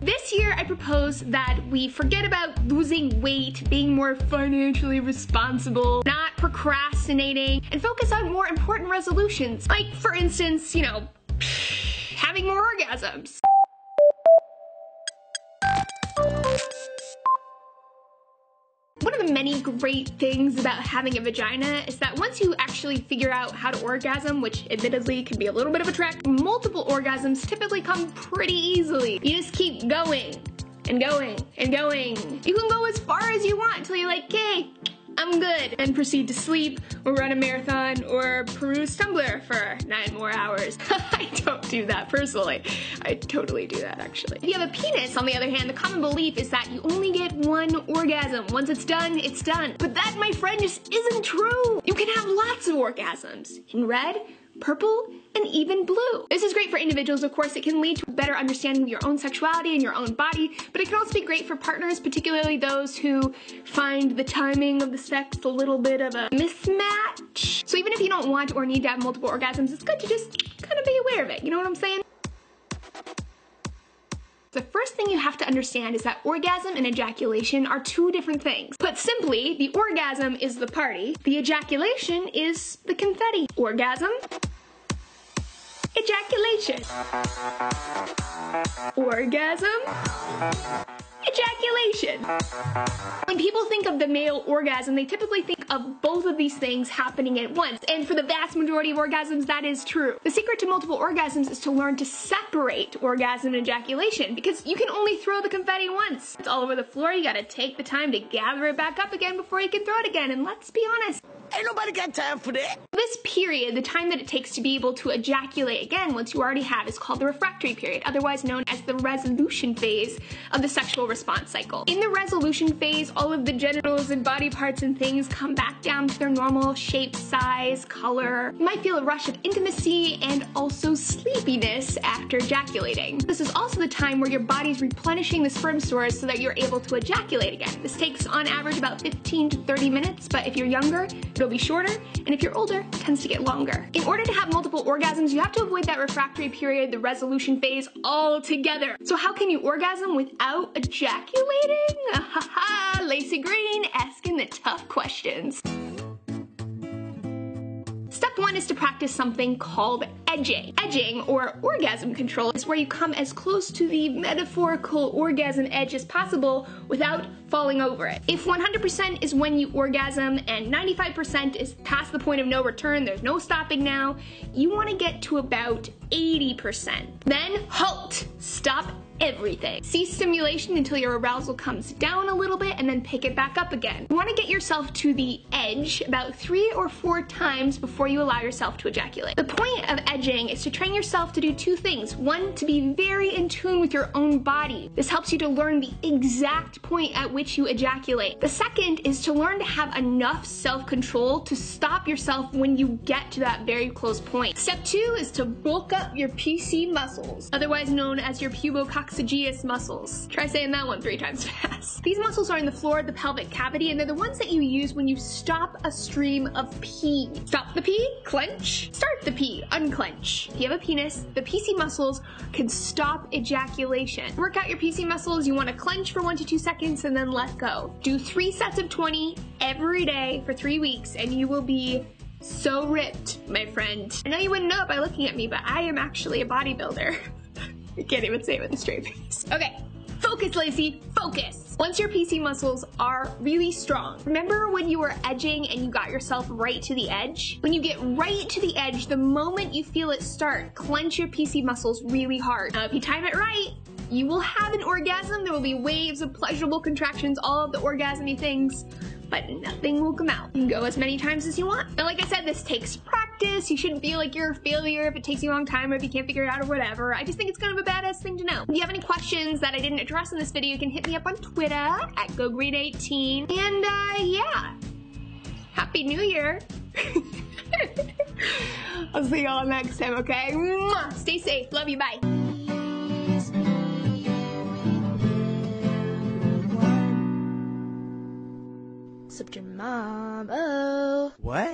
This year, I propose that we forget about losing weight, being more financially responsible, not procrastinating, and focus on more important resolutions. Like, for instance, you know, having more orgasms. One of the many great things about having a vagina is that once you actually figure out how to orgasm, which admittedly can be a little bit of a trek, multiple orgasms typically come pretty easily. You just keep going and going and going. You can go as far as you want until you're like, okay, I'm good, and proceed to sleep or run a marathon or peruse Tumblr for 9 more hours. I don't do that personally. I totally do that actually. If you have a penis, on the other hand, the common belief is that you only get one orgasm. Once it's done, it's done. But that, my friend, just isn't true. You can have lots of orgasms in red, purple, and even blue. This is great for individuals, of course. It can lead to a better understanding of your own sexuality and your own body, but it can also be great for partners, particularly those who find the timing of the sex a little bit of a mismatch. So even if you don't want or need to have multiple orgasms, it's good to just kind of be aware of it. You know what I'm saying? The first thing you have to understand is that orgasm and ejaculation are two different things. Put simply, the orgasm is the party, the ejaculation is the confetti. Orgasm, ejaculation. Orgasm, ejaculation. When people think of the male orgasm, they typically think of both of these things happening at once. And for the vast majority of orgasms, that is true. The secret to multiple orgasms is to learn to separate orgasm and ejaculation, because you can only throw the confetti once. It's all over the floor. You gotta take the time to gather it back up again before you can throw it again. And let's be honest, ain't nobody got time for that. This period, the time that it takes to be able to ejaculate again once you already have, is called the refractory period, otherwise known as the resolution phase of the sexual response cycle. In the resolution phase, all of the genitals and body parts and things come back down to their normal shape, size, color. You might feel a rush of intimacy and also sleepiness after ejaculating. This is also the time where your body's replenishing the sperm stores so that you're able to ejaculate again. This takes on average about 15 to 30 minutes, but if you're younger, it'll be shorter, and if you're older, it tends to get longer. In order to have multiple orgasms, you have to avoid that refractory period, the resolution phase, altogether. So how can you orgasm without ejaculating? Ahaha, Lacey Green asking the tough questions. Step 1 is to practice something called edging. Edging, or orgasm control, is where you come as close to the metaphorical orgasm edge as possible without falling over it. If 100% is when you orgasm and 95% is past the point of no return, there's no stopping now, you want to get to about 80%. Then halt. Stop everything. Cease stimulation until your arousal comes down a little bit and then pick it back up again. You want to get yourself to the edge about 3 or 4 times before you allow yourself to ejaculate. The point of edging is to train yourself to do 2 things. 1, to be very in tune with your own body. This helps you to learn the exact point at which you ejaculate. The second is to learn to have enough self-control to stop yourself when you get to that very close point. Step 2 is to bulk up your PC muscles, otherwise known as your pubococcygeus muscles. Try saying that one 3 times fast. These muscles are in the floor of the pelvic cavity, and they're the ones that you use when you stop a stream of pee. Stop the pee, clench. Start the pee, unclench. If you have a penis, the PC muscles can stop ejaculation. Work out your PC muscles. You want to clench for 1 to 2 seconds and then let go. Do 3 sets of 20 every day for 3 weeks, and you will be so ripped, my friend. I know you wouldn't know it by looking at me, but I am actually a bodybuilder. I can't even say it with a straight face. Okay, focus, Lacey, focus. Once your PC muscles are really strong, remember when you were edging and you got yourself right to the edge? When you get right to the edge, the moment you feel it start, clench your PC muscles really hard. Now, if you time it right, you will have an orgasm. There will be waves of pleasurable contractions, all of the orgasmy things, but nothing will come out. You can go as many times as you want. And like I said, this takes practice. You shouldn't feel like you're a failure if it takes you a long time or if you can't figure it out or whatever. I just think it's kind of a badass thing to know. If you have any questions that I didn't address in this video, you can hit me up on Twitter at GoGreen18. And yeah, Happy New Year. I'll see y'all next time, okay? Mwah! Stay safe. Love you. Bye. Except your mom.